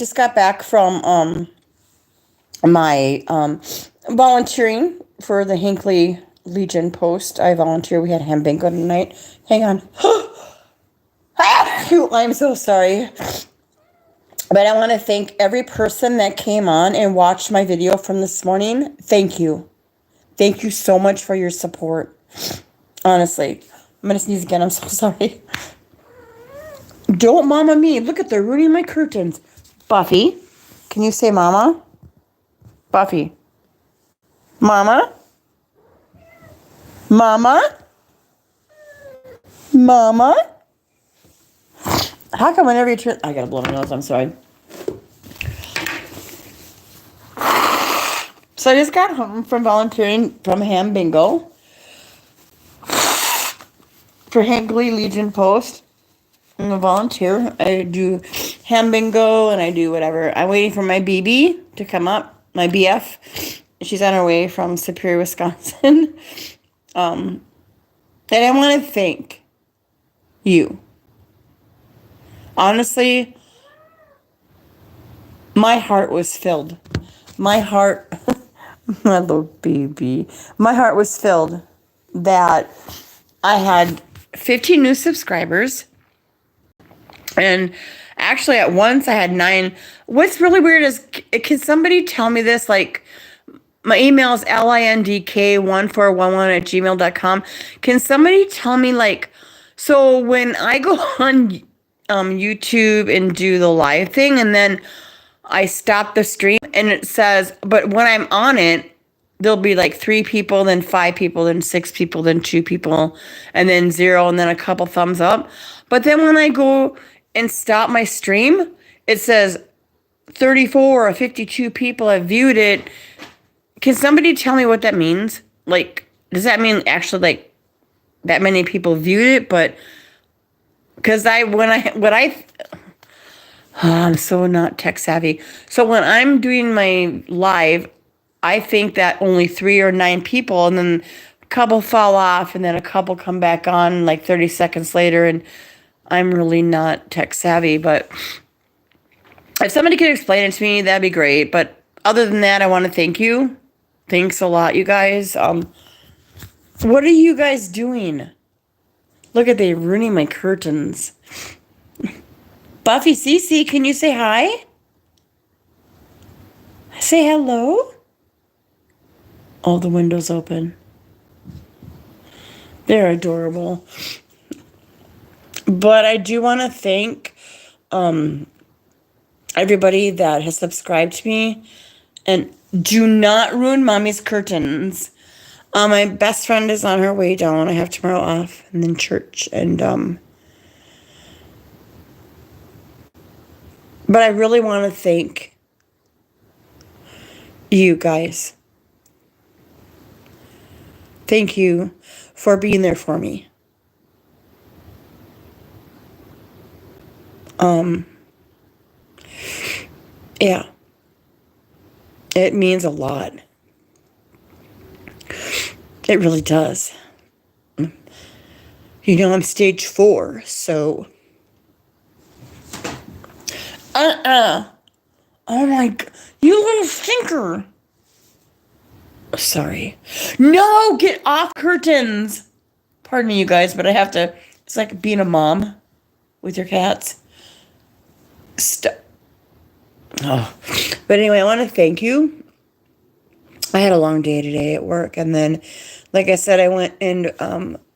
just got back from my volunteering for the Hinckley Legion Post. I volunteer. We had ham bingo tonight. Hang on. I'm so sorry. But I want to thank every person that came on and watched my video from this morning. Thank you. Thank you so much for your support. Honestly. I'm going to sneeze again. I'm so sorry. Don't mama me. Look at they're ruining my curtains. Buffy, can you say mama? Buffy. Mama? Mama? Mama? How come whenever you turn... I gotta blow my nose. I'm sorry. So I just got home from volunteering from ham bingo for Hinckley Legion Post. I'm a volunteer. I do ham bingo and I do whatever. I'm waiting for my BB to come up, my BF. She's on her way from Superior, Wisconsin. And I want to thank you. Honestly, my heart was filled. My heart, my little baby, my heart was filled that I had 15 new subscribers. And actually at once I had 9. What's really weird is, can somebody tell me this? Like, my email is lindk1411@gmail.com. Can somebody tell me, like, so when I go on YouTube and do the live thing and then I stop the stream and it says, but when I'm on it, there'll be like 3 people, then 5 people, then 6 people, then 2 people, and then 0, and then a couple thumbs up. But then when I go and stop my stream, it says 34 or 52 people have viewed it. Can somebody tell me what that means? Like, does that mean actually like that many people viewed it? But because I'm so not tech savvy. So when I'm doing my live, I think that only 3 or 9 people, and then a couple fall off, and then a couple come back on like 30 seconds later, and I'm really not tech savvy. But if somebody could explain it to me, that'd be great. But other than that, I want to thank you. Thanks a lot, you guys. What are you guys doing? Look at they ruining my curtains. Buffy Cece, can you say hi? Say hello? Oh, the window's open. They're adorable. But I do want to thank everybody that has subscribed to me. And do not ruin Mommy's curtains. My best friend is on her way down. I have tomorrow off and then church. And but I really want to thank you guys. Thank you for being there for me. Yeah. It means a lot. It really does. You know, I'm stage 4, so... Oh my God. You little stinker. Sorry. No, get off curtains. Pardon me, you guys, but I have to... It's like being a mom with your cats. Stop. Oh. But anyway, I want to thank you. I had a long day today at work, and then, like I said, I went in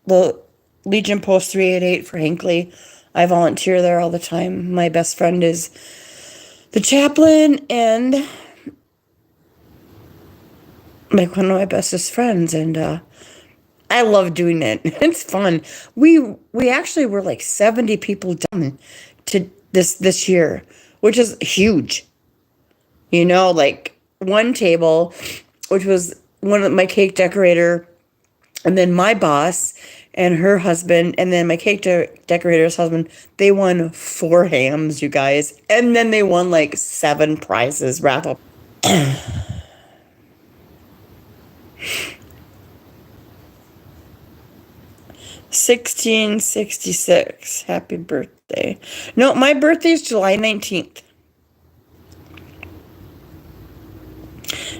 the Legion Post 388 for Hinckley. I volunteer there all the time. My best friend is the chaplain and like one of my bestest friends, and I love doing it. It's fun. We actually were like 70 people done to this year, which is huge. You know, like one table, which was one of my cake decorator, and then my boss and her husband, and then my cake decorator's husband, they won 4 hams, you guys. And then they won like 7 prizes, raffle. 1666. Happy birthday. No, my birthday is July 19th.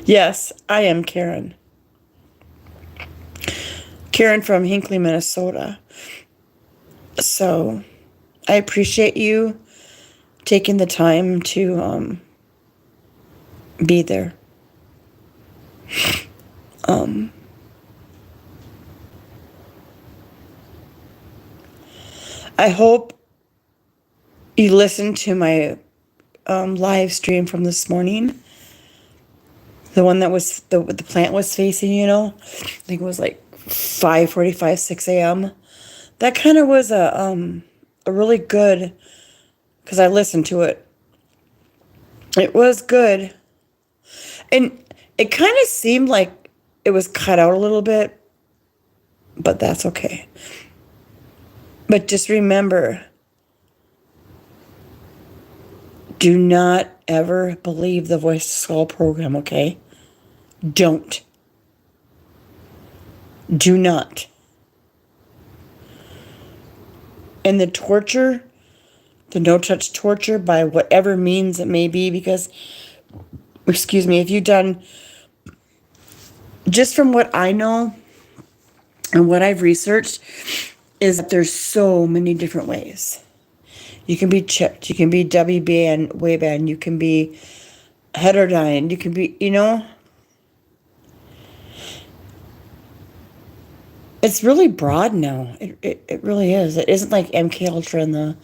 Yes, I am Karen. Karen from Hinckley, Minnesota. So I appreciate you taking the time to be there. I hope you listened to my live stream from this morning. The one that was the plant was facing, I think it was like 5:45, 6 a.m. That kind of was a really good, because I listened to it. It was good. And it kind of seemed like it was cut out a little bit, but that's okay. But just remember, do not ever believe the Voice to Skull program, okay? Don't. Do not. And the torture, the no-touch torture, by whatever means it may be, because, excuse me, if you've done, just from what I know and what I've researched, is that there's so many different ways. You can be chipped, you can be WBAN, wayband, you can be heterodyne, you can be, it's really broad now. It really is. It isn't like MK Ultra in the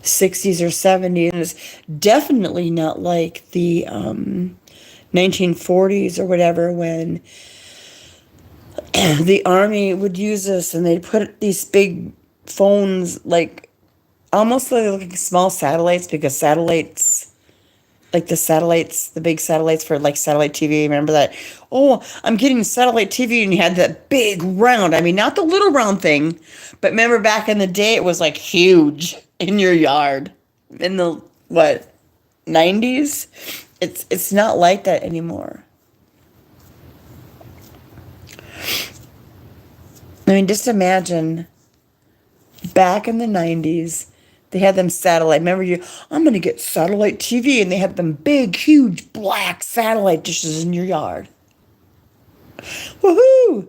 60s or 70s. And it's definitely not like the 1940s or whatever, when the army would use this and they'd put these big phones, like almost like small satellites, because satellites, like the big satellites for like satellite TV. Remember that? Oh, I'm getting satellite TV, and you had that big round. I mean, not the little round thing, but remember back in the day, it was like huge in your yard in the what 90s. It's not like that anymore. I mean, just imagine back in the 90s. They had them satellite. Remember I'm going to get satellite TV, and they had them big, huge black satellite dishes in your yard. Woohoo!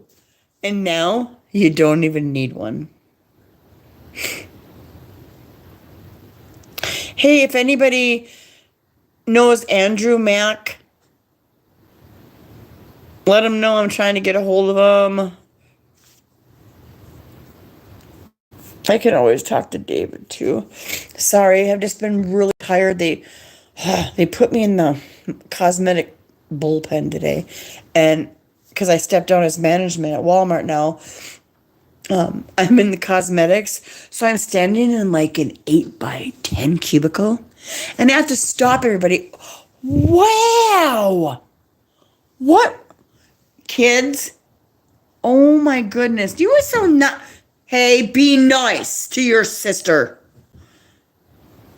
And now you don't even need one. Hey, if anybody knows Andrew Mack, let him know I'm trying to get a hold of him. I can always talk to David too. Sorry, I've just been really tired. They put me in the cosmetic bullpen today, and because I stepped down as management at Walmart now, I'm in the cosmetics, so I'm standing in like an 8x10 cubicle, and I have to stop everybody. Wow! What? Kids? Oh my goodness. You were so not. Hey, be nice to your sister.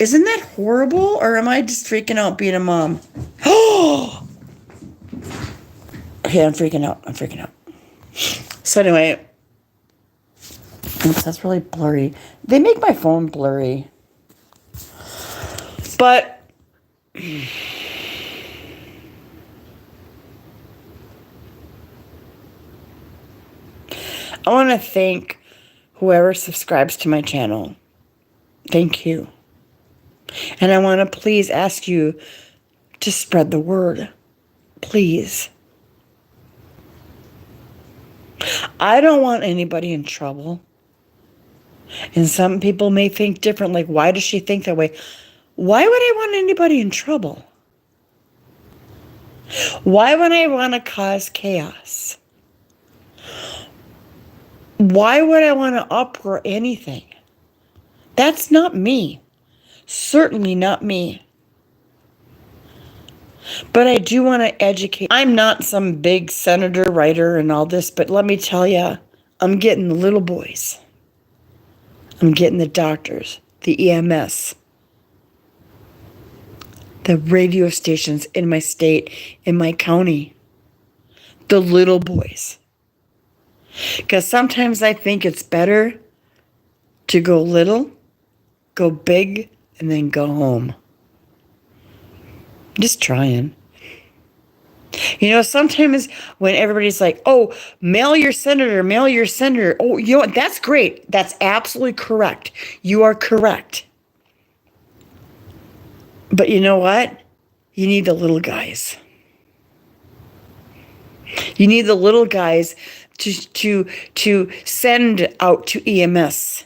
Isn't that horrible? Or am I just freaking out being a mom? Oh! Okay, I'm freaking out. So anyway, oops, that's really blurry. They make my phone blurry. But I want to thank whoever subscribes to my channel. Thank you. And I want to please ask you to spread the word. Please. I don't want anybody in trouble. And some people may think different, like, why does she think that way? Why would I want anybody in trouble? Why would I want to cause chaos? Why would I want to uproar anything? That's not me. Certainly not me. But I do want to educate. I'm not some big senator, writer, and all this, but let me tell you, I'm getting the little boys. I'm getting the doctors, the EMS, the radio stations in my state, in my county, the little boys. Because sometimes I think it's better to go little, go big, and then go home. Just trying. You know, sometimes when everybody's like, oh, mail your senator, mail your senator. Oh, you know what? That's great. That's absolutely correct. You are correct. But you know what? You need the little guys. You need the little guys to send out to EMS,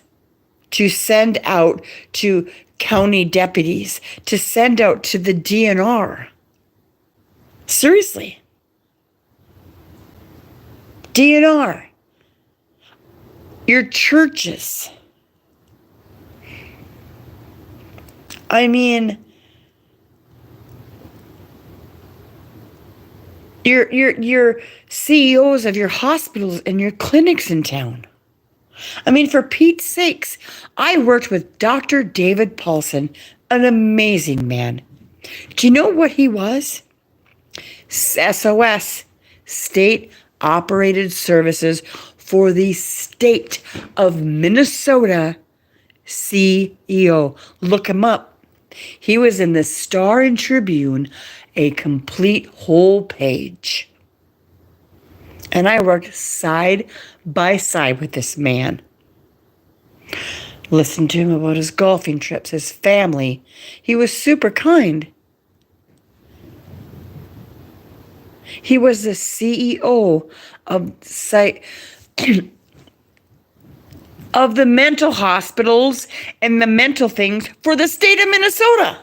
to send out to county deputies, to send out to the DNR. Seriously. DNR. Your churches. I mean, your CEOs of your hospitals and your clinics in town. I mean, for Pete's sakes, I worked with Dr. David Paulson, an amazing man. Do you know what he was? SOS, State Operated Services for the state of Minnesota CEO. Look him up. He was in the Star and Tribune, a complete whole page. And I worked side by side with this man. Listened to him about his golfing trips, his family. He was super kind. He was the CEO of of the mental hospitals and the mental things for the state of Minnesota.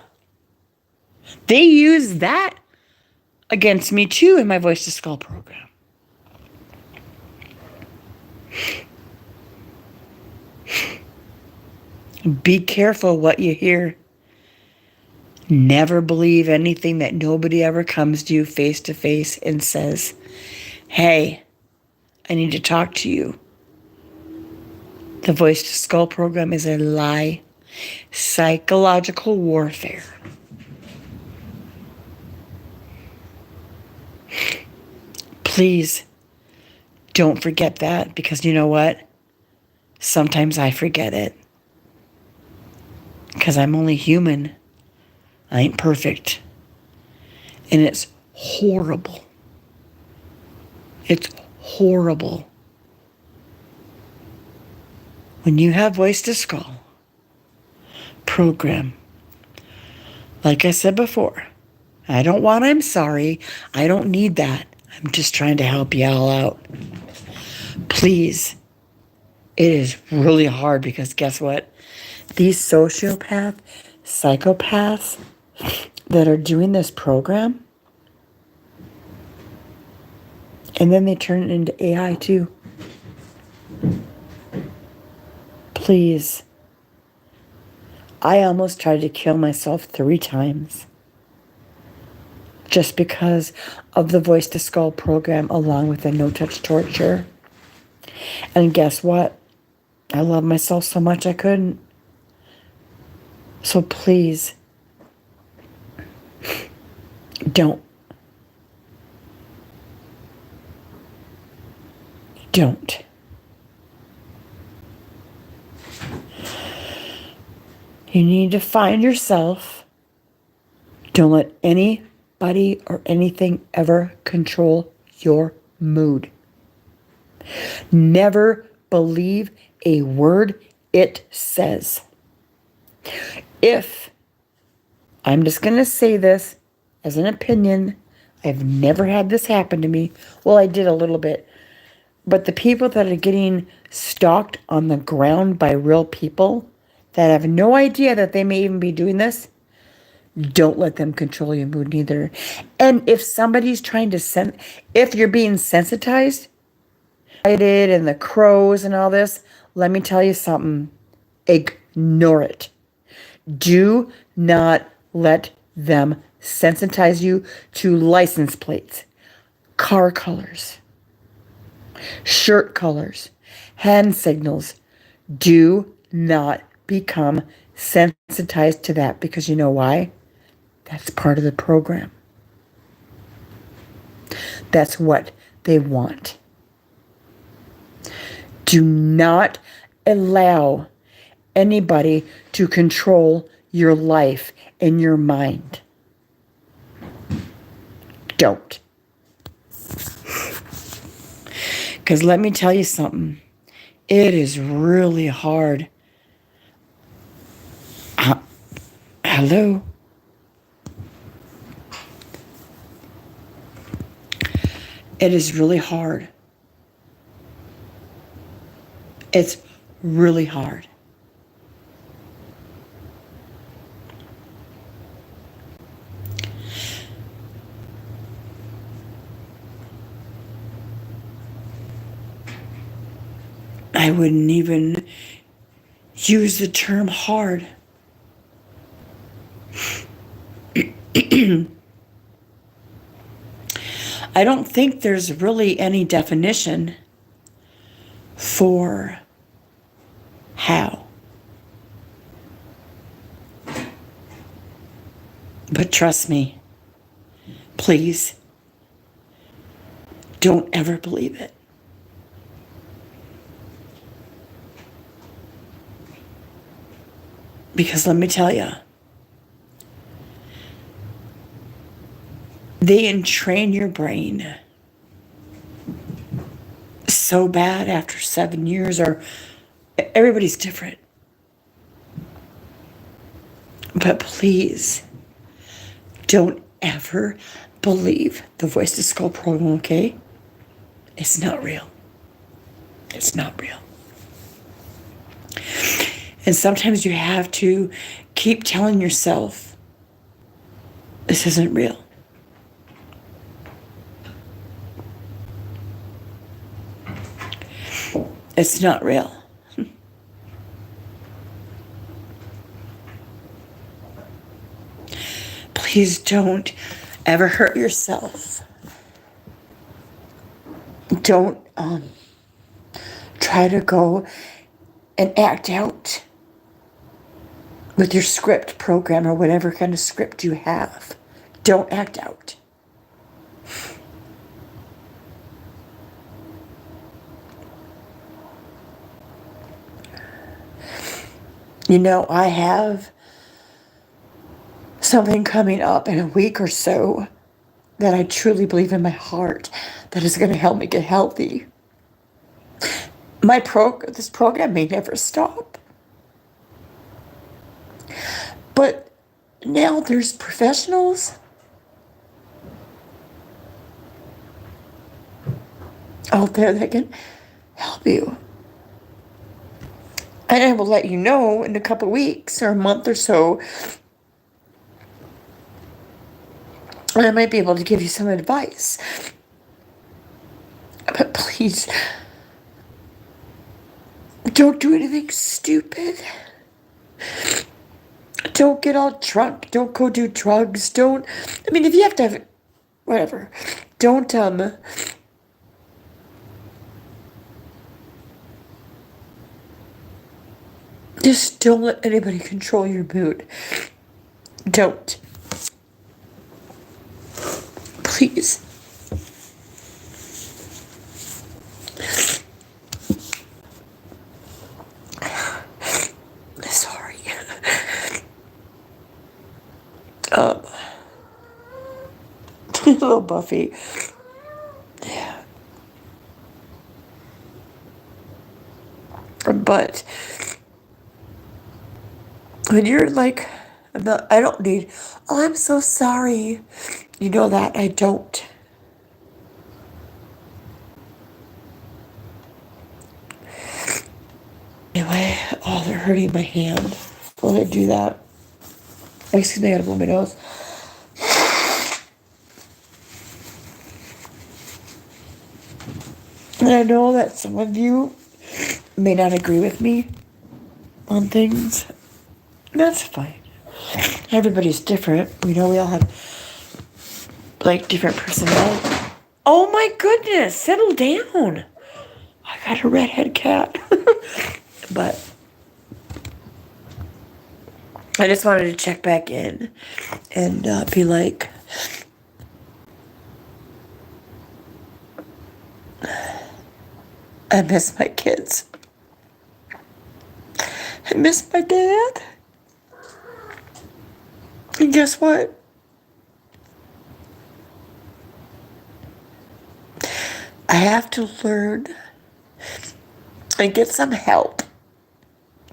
They used that against me too in my Voice to Skull program. Be careful what you hear. Never believe anything that nobody ever comes to you face to face and says, hey, I need to talk to you. The Voice to Skull program is a lie. Psychological warfare. Please don't forget that, because you know what? Sometimes I forget it. Because I'm only human. I ain't perfect. And it's horrible. It's horrible. When you have Voice to Skull program, like I said before, I don't want I'm sorry. I don't need that. I'm just trying to help you all out. Please. It is really hard because guess what? These sociopaths, psychopaths that are doing this program, and then they turn it into AI too. Please. I almost tried to kill myself 3 times just because of the Voice to Skull program along with the no-touch torture. And guess what? I love myself so much I couldn't. So please, don't. Don't. You need to find yourself. Don't let anybody or anything ever control your mood. Never believe a word it says. If, I'm just going to say this as an opinion, I've never had this happen to me. Well, I did a little bit. But the people that are getting stalked on the ground by real people that have no idea that they may even be doing this, don't let them control your mood neither. And if somebody's trying to if you're being sensitized, and the crows and all this, let me tell you something. Ignore it. Do not let them sensitize you to license plates, car colors, shirt colors, hand signals. Do not become sensitized to that, because you know why? That's part of the program. That's what they want. Do not allow anybody to control your life and your mind. Don't. Because let me tell you something. It is really hard. Hello? It is really hard. It's really hard. I wouldn't even use the term hard. I don't think there's really any definition for how. But trust me, please, don't ever believe it. Because let me tell you, they entrain your brain so bad after 7 years, or everybody's different. But please, don't ever believe the Voice to Skull program, okay? It's not real. It's not real. And sometimes you have to keep telling yourself, this isn't real. It's not real. Please don't ever hurt yourself. Don't try to go and act out with your script program or whatever kind of script you have. Don't act out. You know, I have something coming up in a week or so that I truly believe in my heart that is going to help me get healthy. This program may never stop. But now there's professionals out there that can help you. And I will let you know in a couple of weeks or a month or so. And I might be able to give you some advice. But please, don't do anything stupid. Don't get all drunk. Don't go do drugs. If you have to have, whatever. Don't, just don't let anybody control your mood. Don't. Please. Sorry. Little Buffy. Yeah. But when you're like, I don't need, oh, I'm so sorry. You know that I don't. Anyway, oh, they're hurting my hand while I do that. Excuse me, I gotta blow my nose. And I know that some of you may not agree with me on things. That's fine. Everybody's different. We all have different personalities. Oh my goodness, settle down. I got a redhead cat. But I just wanted to check back in and be like, I miss my kids. I miss my dad. And guess what? I have to learn and get some help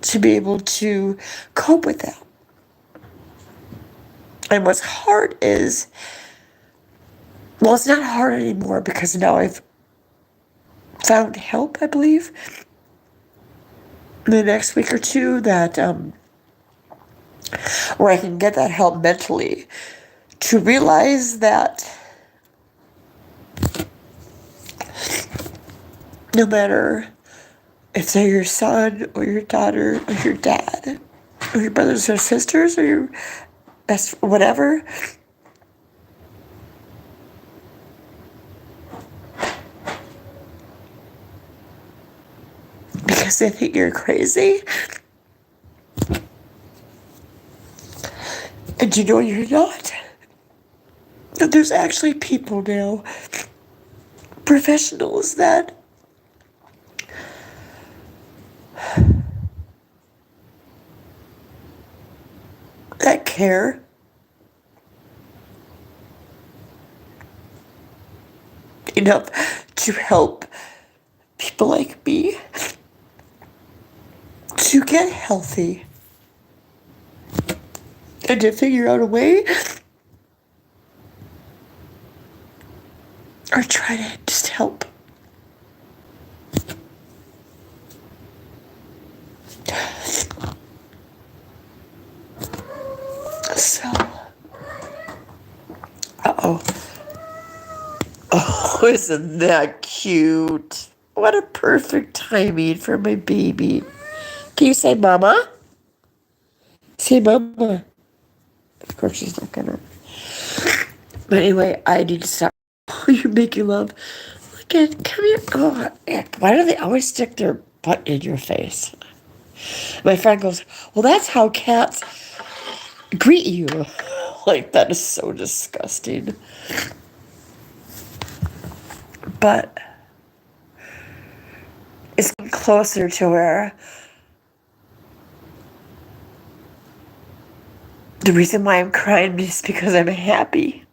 to be able to cope with that. And what's hard is, well, it's not hard anymore because now I've found help, I believe, in the next week or two that where I can get that help mentally to realize that no matter if they're your son or your daughter or your dad or your brothers or sisters or your best whatever, because they think you're crazy and you know you're not. That there's actually people now, professionals that care enough to help people like me to get healthy and to figure out a way or try to just help. So, uh-oh. Oh, isn't that cute? What a perfect timing for my baby. Can you say mama? Say mama. Of course she's not gonna. But anyway, I need to stop. Oh, you're making love. Look at, come here. Oh, heck, why do they always stick their butt in your face? My friend goes, well, that's how cats greet you. Like, that is so disgusting. But it's closer to where the reason why I'm crying is because I'm happy.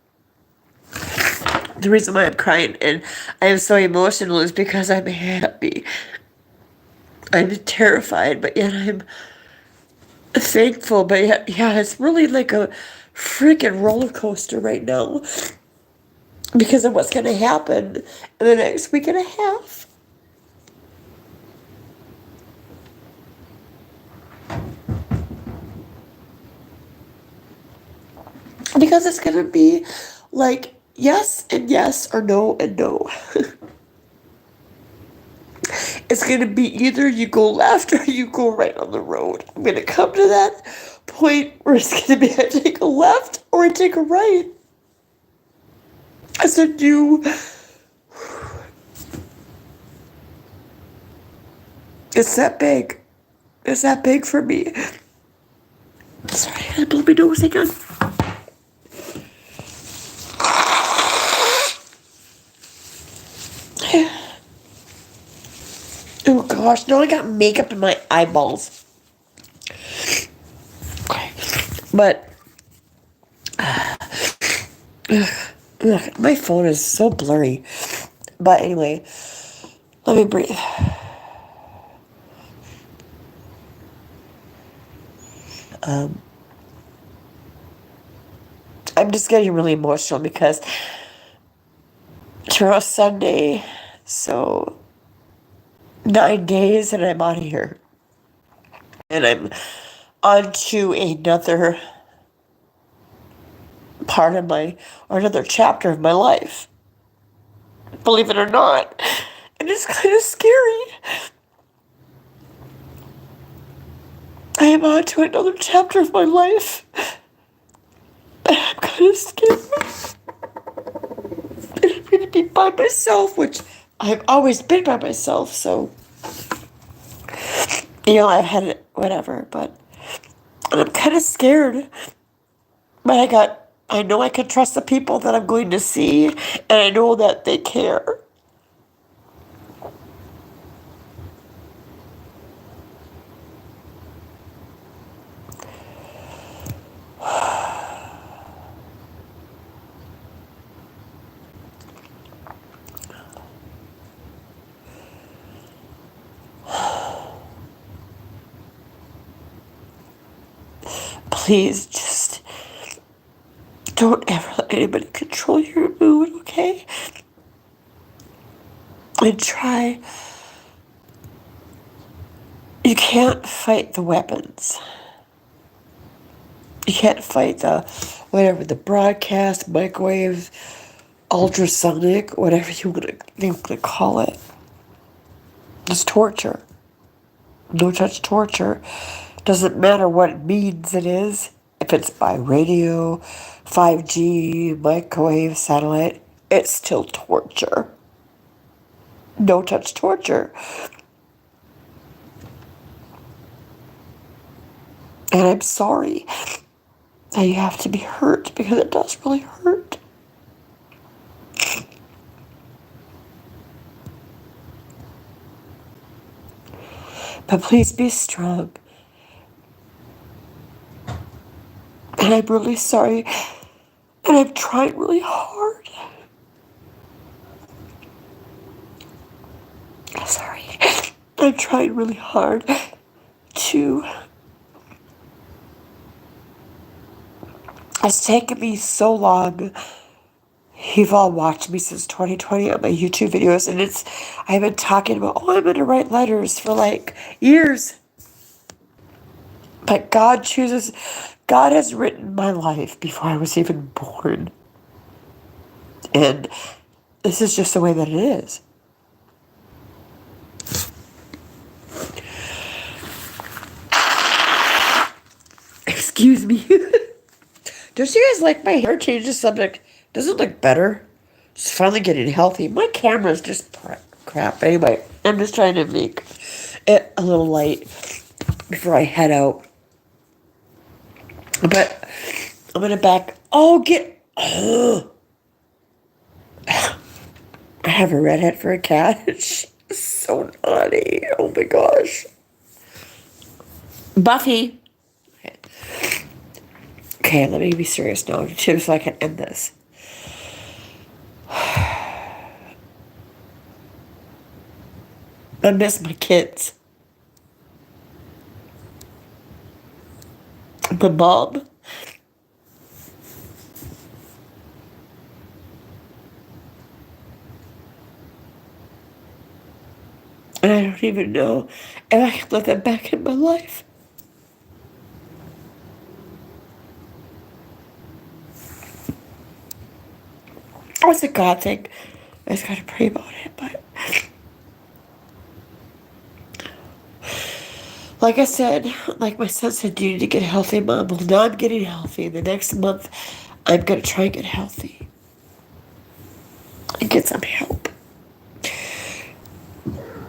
The reason why I'm crying and I am so emotional is because I'm happy. I'm terrified, but yet I'm thankful. But yet, yeah, it's really like a freaking roller coaster right now because of what's going to happen in the next week and a half. Because it's going to be like yes and yes or no and no. It's going to be either you go left or you go right on the road. I'm going to come to that point where it's going to be I take a left or I take a right. I said, it's that big. It's that big for me. Sorry, I had to blow my nose again. Oh gosh, now I got makeup in my eyeballs. Okay. But my phone is so blurry. But anyway, let me breathe. I'm just getting really emotional because tomorrow's Sunday, so 9 days and I'm out of here. And I'm on to another part of my, or another chapter of my life. Believe it or not. And it's kind of scary. I am on to another chapter of my life. And I'm kind of scared. And I'm going to be by myself, which I've always been by myself, so, I've had it, whatever, but I'm kind of scared. But I know I can trust the people that I'm going to see, and I know that they care. please just don't ever let anybody control your mood, okay? And try. You can't fight the weapons. You can't fight the broadcast, microwave, ultrasonic, whatever you want to call it. It's torture. No touch torture. Doesn't matter what means it is. If it's by radio, 5G, microwave, satellite, it's still torture. No touch torture. And I'm sorry that you have to be hurt, because it does really hurt. But please be strong. And I'm really sorry. And I'm trying really hard. Sorry. I'm trying really hard to... It's taken me so long. You've all watched me since 2020 on my YouTube videos, and I've been talking about, I'm going to write letters for like years. But God has written my life before I was even born. And this is just the way that it is. Excuse me. Don't you guys like my hair? Change the subject. Does it look better? It's finally getting healthy. My camera's just crap. Anyway, I'm just trying to make it a little light before I head out. But I'm gonna back. I have a redhead for a cat. She's so naughty. Oh my gosh. Buffy. Okay, let me be serious now, too, so I can end this. I miss my kids. My mom. And I don't even know if I can let them back in my life. It's a God thing. I just gotta pray about it, but... Like I said, like my son said, you need to get healthy, Mom. Well, now I'm getting healthy. The next month, I'm gonna try and get healthy. And get some help.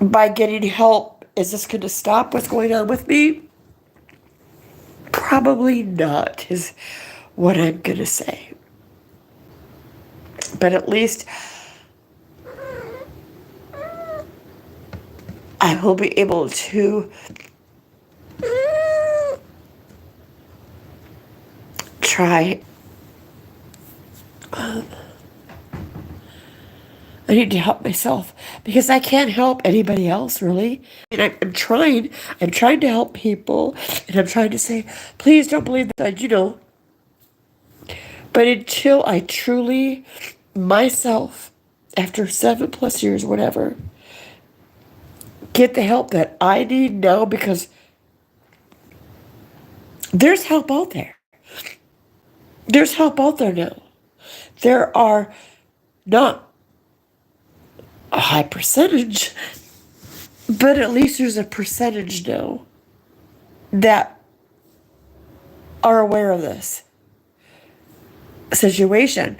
By getting help, is this gonna stop what's going on with me? Probably not, is what I'm gonna say. But at least I will be able to try. I need to help myself, because I can't help anybody else, really. And I'm trying to help people, and I'm trying to say, please don't believe that, But until I truly, myself, after 7+ years, whatever, get the help that I need now, because there's help out there. There's help out there now. There are not a high percentage, but at least there's a percentage now that are aware of this situation.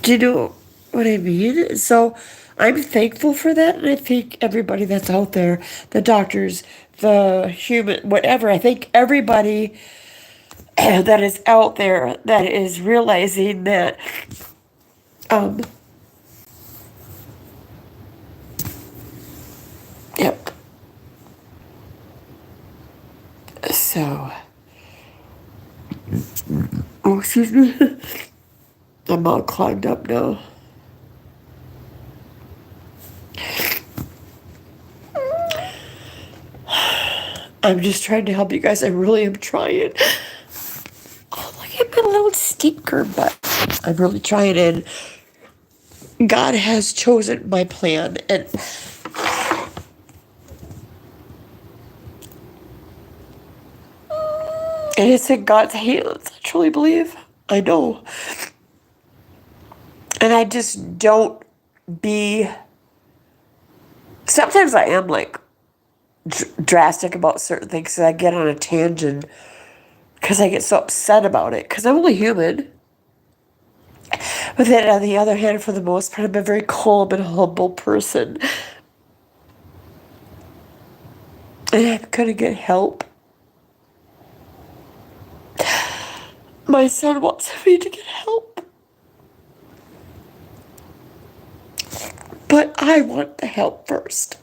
Do you know what I mean? So I'm thankful for that, and I think everybody that's out there, the doctors, the human, whatever, I think everybody that is out there that is realizing that yep. So, oh, excuse me. I'm all clogged up now. I'm just trying to help you guys. I really am trying. Oh, look at my little stinker butt. I'm really trying, and God has chosen my plan. And it's in God's hands. I truly believe. I know. And I just don't be. Sometimes I am like drastic about certain things, and I get on a tangent because I get so upset about it. Because I'm only human. But then on the other hand, for the most part, I'm a very calm and humble person. And I'm gonna get help. My son wants me to get help. But I want the help first.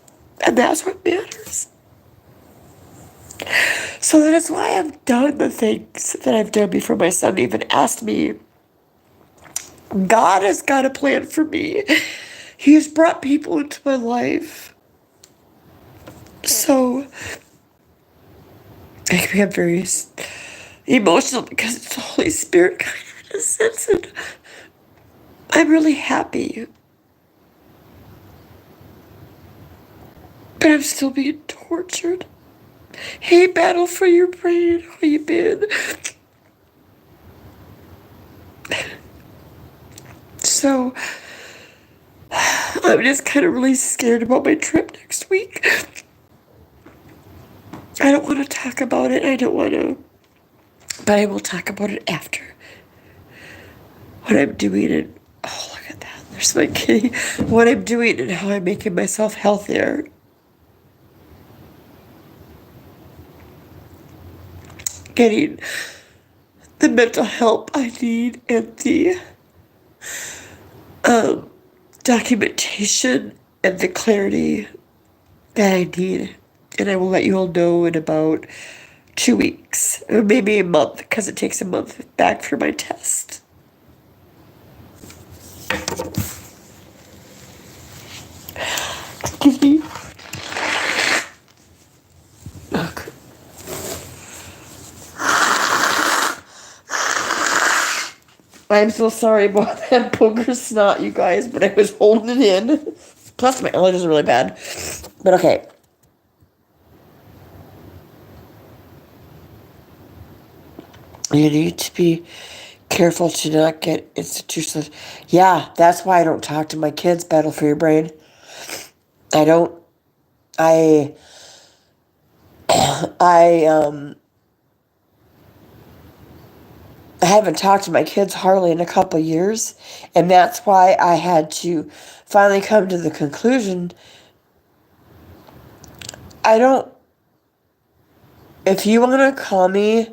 And that's what matters. So that is why I've done the things that I've done before my son even asked me. God has got a plan for me. He has brought people into my life. So I can become very emotional because it's the Holy Spirit kind of in a sense. And I'm really happy. But I'm still being tortured. Hey, Battle for Your Brain, how you been? So, I'm just kind of really scared about my trip next week. I don't want to talk about it. I don't want to. But I will talk about it after. What I'm doing and... Oh, look at that. There's my kitty. What I'm doing and how I'm making myself healthier. Getting the mental help I need and the documentation and the clarity that I need. And I will let you all know in about 2 weeks, or maybe a month, because it takes a month back for my test. Excuse me. Okay. I'm so sorry about that booger snot, you guys, but I was holding it in. Plus, my allergies are really bad. But okay. You need to be careful to not get institutional. Yeah, that's why I don't talk to my kids. Battle for Your Brain. I don't. I haven't talked to my kids hardly in a couple years, and that's why I had to finally come to the conclusion. I don't. If you want to call me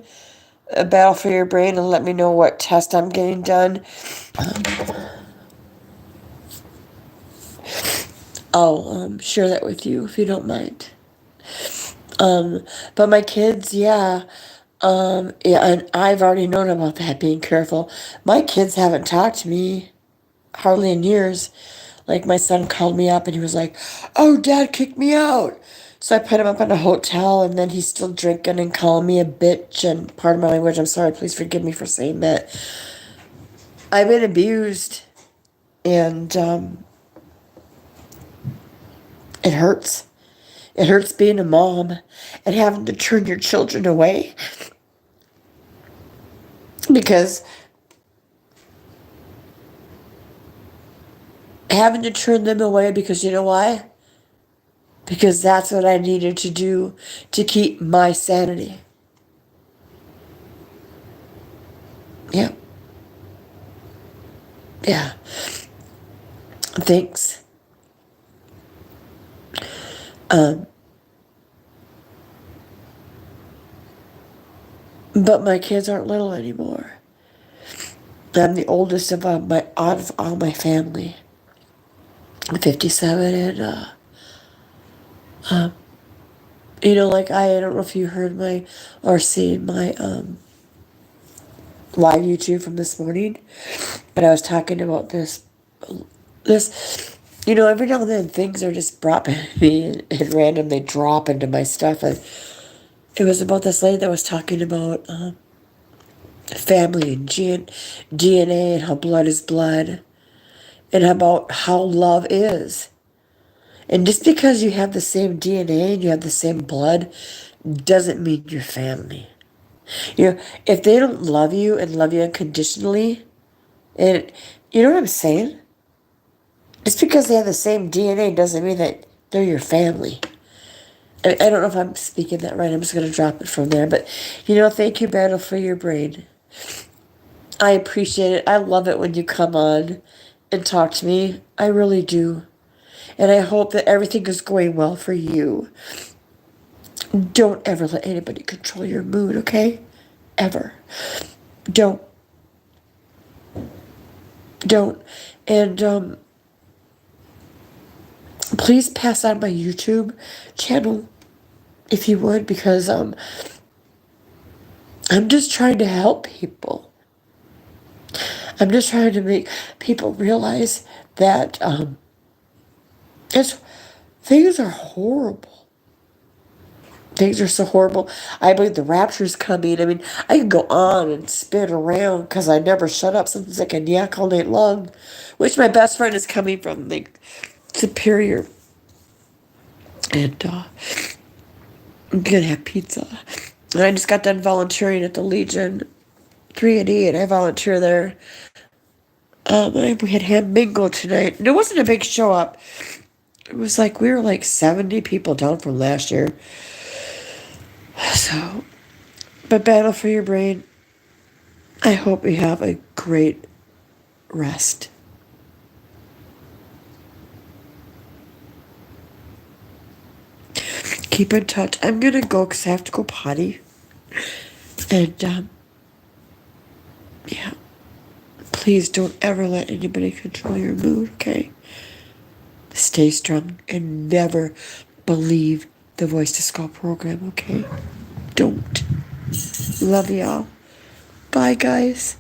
a Battle for Your Brain and let me know what test I'm getting done, I'll share that with you if you don't mind. But my kids, yeah, and I've already known about that, being careful. My kids haven't talked to me hardly in years. Like, my son called me up and he was like, "Oh, Dad kicked me out." So I put him up in a hotel, and then he's still drinking and calling me a bitch. And pardon my language, I'm sorry, please forgive me for saying that. I've been abused, and it hurts. It hurts being a mom and having to turn your children away. Because having to turn them away, because you know why? Because that's what I needed to do to keep my sanity. Yep. Yeah. Thanks. But my kids aren't little anymore. I'm the oldest of out of all my family. I'm 57, and like, I don't know if you heard or seen my live YouTube from this morning, but I was talking about this, every now and then things are just brought to me and random, they drop into my stuff, and It was about this lady that was talking about family and DNA and how blood is blood and about how love is. And just because you have the same DNA and you have the same blood doesn't mean you're family. You know, if they don't love you and love you unconditionally, and you know what I'm saying? Just because they have the same DNA doesn't mean that they're your family. I don't know if I'm speaking that right. I'm just going to drop it from there. But, thank you, Battle for your brain. I appreciate it. I love it when you come on and talk to me. I really do. And I hope that everything is going well for you. Don't ever let anybody control your mood, okay? Ever. Don't. Don't. And please pass on my YouTube channel if you would, because I'm just trying to help people. I'm just trying to make people realize that things are horrible. Things are so horrible. I believe the rapture's coming. I mean, I can go on and spin around because I never shut up. Sometimes I can yak all night long. Which my best friend is coming from, like, Superior. And I'm gonna have pizza. And I just got done volunteering at the Legion 3&E, and I volunteer there. We had ham bingo tonight. And it wasn't a big show up. It was like, we were like 70 people down from last year. So, but Battle for your brain, I hope you have a great rest. Keep in touch. I'm gonna go because I have to go potty. And, yeah. Please don't ever let anybody control your mood, okay? Stay strong and never believe the Voice to Skull program, okay? Don't. Love y'all. Bye, guys.